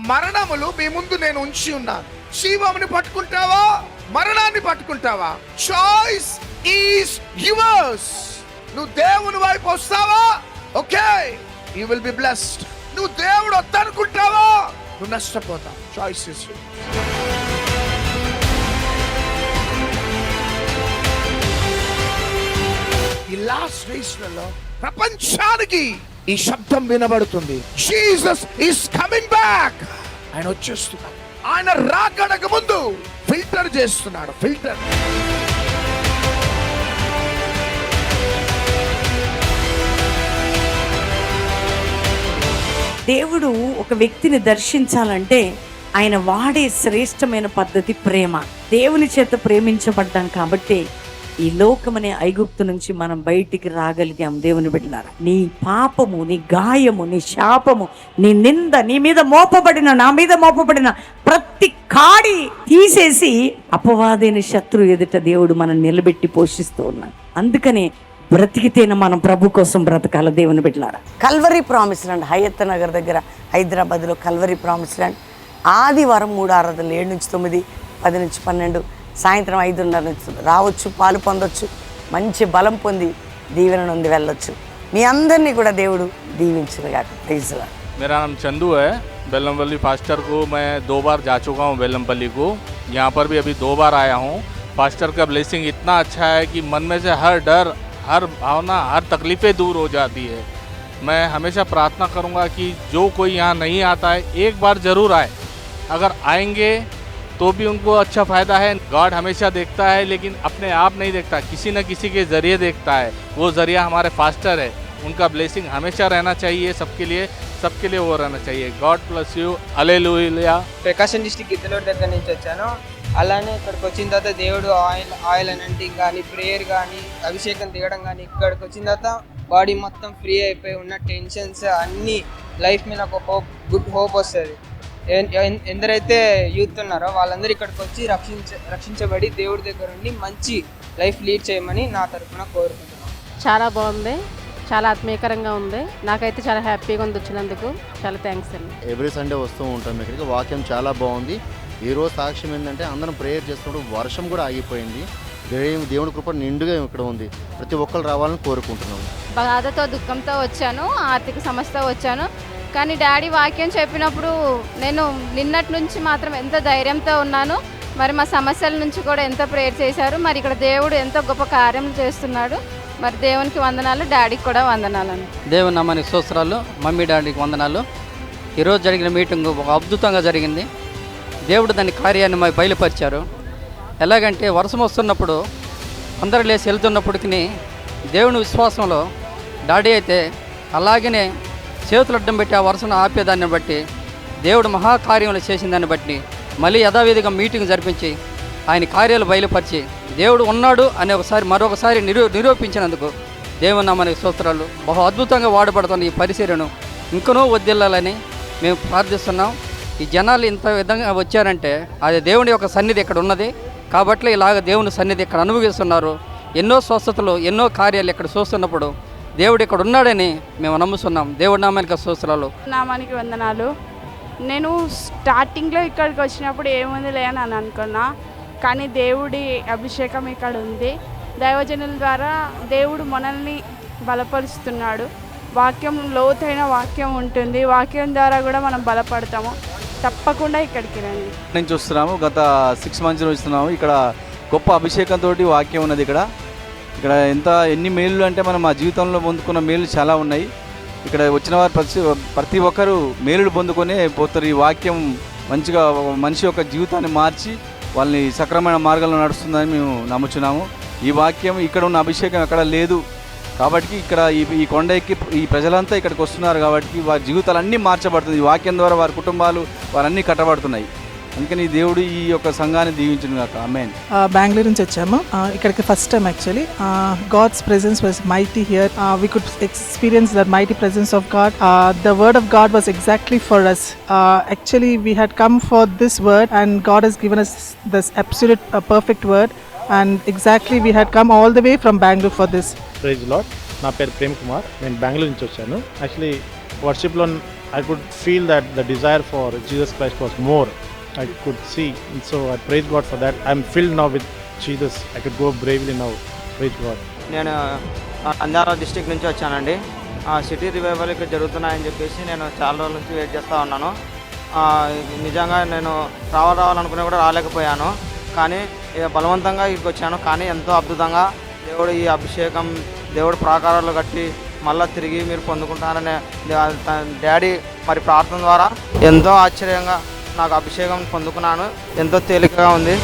మరణములు మీ ముందు నేను ఉంచి ఉన్నాను. జీవముని పట్టుకుంటావా, మరణాన్ని పట్టుకుంటావా? Choice is yours. నువ్వు దేవుని వైపు వస్తావా, okay, you will be blessed. నువ్వు దేవుడు వద్దనుకుంటావా, నువ్వు నష్టపోతావు. Choice is yours. ఈ లాస్ట్ డేస్లలో ప్రపంచానికి ఈ శబ్దం వినబడుతుంది. Jesus is coming back. ఆయన వచ్చేస్తున్నాడు. ఆయన రాకడకు ముందు ఫిల్టర్ చేస్తున్నాడు. ఫిల్టర్. దేవుడు ఒక వ్యక్తిని దర్శించాలంటే ఆయన వాడే శ్రేష్టమైన పద్ధతి ప్రేమ. దేవుని చేత ప్రేమించబడ్డాం కాబట్టి ఈ లోకమనే ఐగుప్తు నుంచి మనం బయటికి రాగలిగాం. దేవుని బిడ్డలారా, నీ పాపము, నీ గాయము, నీ శాపము, నీ నింద, నీ మీద మోపబడిన, నా మీద మోపబడిన ప్రతి కాడి తీసేసి అపవాదైన శత్రు ఎదుట దేవుడు మనం నిలబెట్టి పోషిస్తూ ఉన్నాడు. అందుకనే బ్రతికితేనే మనం ప్రభు కోసం బ్రతకాల. దేవుని బిడ్డలారా, Calvary promise land, Hayathnagar దగ్గర హైదరాబాద్లో కల్వరీ ప్రామిస్ ల్యాండ్ ఆదివారం 3 ఆరాధనలు 7 నుంచి 9, 10 నుంచి 12, సాయంత్రం 5:30 నుంచి రావచ్చు, పాలు పొందొచ్చు, మంచి బలం పొంది దీవెన నుండి వెళ్ళొచ్చు. మీ అందరినీ కూడా దేవుడు దీవించునుగా. Praise the lord. मेरा नाम चंदू है। बेलमपल्ली फास्टर को मैं 2 बार जा चुका हूँ। बेलमपल्ली को यहाँ पर भी अभी 2 बार आया हूँ। फास्टर का ब्लेसिंग इतना अच्छा है कि मन में से हर डर, हर भावना, हर तकलीफ़ें दूर हो जाती है। मैं हमेशा प्रार्थना करूँगा कि जो कोई यहाँ नहीं आता है एक बार ज़रूर आए। अगर आएंगे तो भी उनको अच्छा फ़ायदा है। गॉड हमेशा देखता है लेकिन अपने आप नहीं देखता, किसी न किसी के ज़रिए देखता है। वो ज़रिया हमारे फास्टर है। उनका ब्लेसिंग हमेशा रहना चाहिए सबके लिए वो रहना चाहिए। God bless you. Hallelujah. Prakasam district Giddalur దగ్గర నుంచి వచ్చాను. అలానే ఇక్కడికి వచ్చిన తర్వాత దేవుడు ఆయిల్ అనంటింగ్ కానీ, ప్రేయర్ కానీ, అభిషేకం దిగడం కానీ, ఇక్కడికి వచ్చిన తర్వాత బాడీ మొత్తం ఫ్రీ అయిపోయి ఉన్న టెన్షన్స్ అన్నీ లైఫ్ మీద ఒక గుడ్ హోప్ వస్తుంది. ఎందరైతే యూత్ ఉన్నారో వాళ్ళందరూ ఇక్కడికి వచ్చి రక్షించబడి దేవుడి దగ్గర ఉండి మంచి లైఫ్ లీడ్ చేయమని నా తరఫున కోరుకుంటున్నాను. చాలా బాగుంది, చాలా ఆత్మీయకరంగా ఉంది. నాకైతే చాలా హ్యాపీగా ఉంది వచ్చినందుకు. చాలా థ్యాంక్స్ అండి. ఎవ్రీ సండే వస్తూ ఉంటాం ఇక్కడికి. వాక్యం చాలా బాగుంది. ఈరోజు సాక్ష్యం ఏంటంటే అందరం ప్రేయర్ చేస్తున్నప్పుడు వర్షం కూడా ఆగిపోయింది. దేవుడి కృప నిండుగా ఇక్కడ ఉంది. ప్రతి ఒక్కరు రావాలని కోరుకుంటున్నాము. బాధతో దుఃఖంతో వచ్చాను, ఆర్థిక సమస్యతో వచ్చాను. కానీ డాడీ వాక్యం చెప్పినప్పుడు నేను నిన్నటి నుంచి మాత్రం ఎంత ధైర్యంతో ఉన్నాను. మరి మా సమస్యల నుంచి కూడా ఎంతో ప్రేయర్ చేశారు. మరి ఇక్కడ దేవుడు ఎంతో గొప్ప కార్యం చేస్తున్నాడు. మరి దేవునికి వందనాలు, డాడీకి కూడా వందనాలను. దేవుని నామానికి స్తోత్రాలు, మమ్మీ డాడీకి వందనాలు. ఈరోజు జరిగిన మీటింగ్ ఒక అద్భుతంగా జరిగింది. దేవుడు దాని కార్యాన్ని మాకు బయలుపరిచారు. ఎలాగంటే వర్షం వస్తున్నప్పుడు అందరూ లేచి వెళ్తున్నప్పటికీ దేవుని విశ్వాసంలో డాడీ అయితే అలాగనే చేతులు అడ్డం పెట్టి ఆ వర్షను ఆపేదాన్ని బట్టి దేవుడు మహాకార్యములు చేసిన దాన్ని బట్టి మళ్ళీ యథావిధిగా మీటింగ్ జరిపించి ఆయన కార్యాలు బయలుపరిచి దేవుడు ఉన్నాడు అని మరొకసారి నిరూపించినందుకు దేవుని నామానికి స్తోత్రాలు. బహు అద్భుతంగా వాడబడుతున్న ఈ పరిచర్యను ఇంకనూ వదిల్లాలని మేము ప్రార్థిస్తున్నాం. ఈ జనాలు ఇంత విధంగా వచ్చారంటే అది దేవుని యొక్క సన్నిధి ఇక్కడ ఉన్నది కాబట్టి ఇలాగ దేవుని సన్నిధి ఇక్కడ అనుభవిస్తున్నారు. ఎన్నో స్వస్థతలు, ఎన్నో కార్యాలు ఇక్కడ చూస్తున్నప్పుడు దేవుడు ఇక్కడ ఉన్నాడని మేము నమ్ముతున్నాం. దేవుడి నామానికి స్తోత్రాలు. నామానికి వందనాలు. నేను స్టార్టింగ్లో ఇక్కడికి వచ్చినప్పుడు ఏముందిలే అని అనుకున్నా, కానీ దేవుడి అభిషేకం ఇక్కడ ఉంది. దైవజనుల ద్వారా దేవుడు మనల్ని బలపరుస్తున్నాడు. వాక్యం, లోతైన వాక్యం ఉంటుంది. వాక్యం ద్వారా కూడా మనం బలపడతాము. తప్పకుండా ఇక్కడికి రండి. నుంచి వస్తున్నాము, గత 6 months నుంచి వస్తున్నాము. ఇక్కడ గొప్ప అభిషేకంతో వాక్యం ఉన్నది. ఇక్కడ ఎన్ని మేలు అంటే మనం మా జీవితంలో పొందుకున్న మేలు చాలా ఉన్నాయి. ఇక్కడ వచ్చిన వారు ప్రతి ఒక్కరూ మేలులు పొందుకొని పోతారు. ఈ వాక్యం మంచిగా మనిషి యొక్క జీవితాన్ని మార్చి వాళ్ళని సక్రమైన మార్గంలో నడుస్తుందని మేము నమ్ముచున్నాము. ఈ వాక్యం, ఇక్కడ ఉన్న అభిషేకం ఎక్కడ లేదు కాబట్టి ఇక్కడ ఈ కొండ ఎక్కి ఈ ప్రజలంతా ఇక్కడికి వస్తున్నారు కాబట్టి వారి జీవితాలన్నీ మార్చబడుతుంది. ఈ వాక్యం ద్వారా వారి కుటుంబాలు వారన్నీ కట్టబడుతున్నాయి. అందుకని దేవుడు ఈ యొక్క సంఘాన్ని దీవించును గాక. ఆమేన్. బెంగళూరు నుంచి వచ్చాము. ఇక్కడికి first time actually. God's presence was mighty here. We could experience the mighty presence of God. The word of God was exactly for us. Actually we had come for this word and God has given us this absolute perfect word and exactly we had come all the way from Bangalore for this. Praise Lord. నా పేరు ప్రేమ్ కుమార్. నేను బెంగళూరు నుంచి వచ్చాను. Actually వర్షిప్లో I could feel that the desire for Jesus Christ was more. I could see, and so I praise God for that. I'm filled now with Jesus. I could go bravely now. Praise God. నేను Nandyal district నుంచి వచ్చానండి. City revival ఇక్కడ జరుగుతున్నాయని చెప్పేసి నేను చాలా రోజుల నుంచి వెయిట్ చేస్తూ ఉన్నాను. నిజంగా నేను రావాలనుకునే కూడా రాలేకపోయాను, కానీ బలవంతంగా ఇక్కడికి వచ్చాను. కానీ ఎంతో అద్భుతంగా దేవుడు ఈ అభిషేకం, దేవుడు ప్రాకారాలు కట్టి మళ్ళీ తిరిగి మీరు పొందుకుంటారనే డాడీ మరి ప్రార్థన ద్వారా ఎంతో ఆశ్చర్యంగా నాకు అభిషేకం పొందుకున్నాను. ఎంతో తేలికగా ఉంది.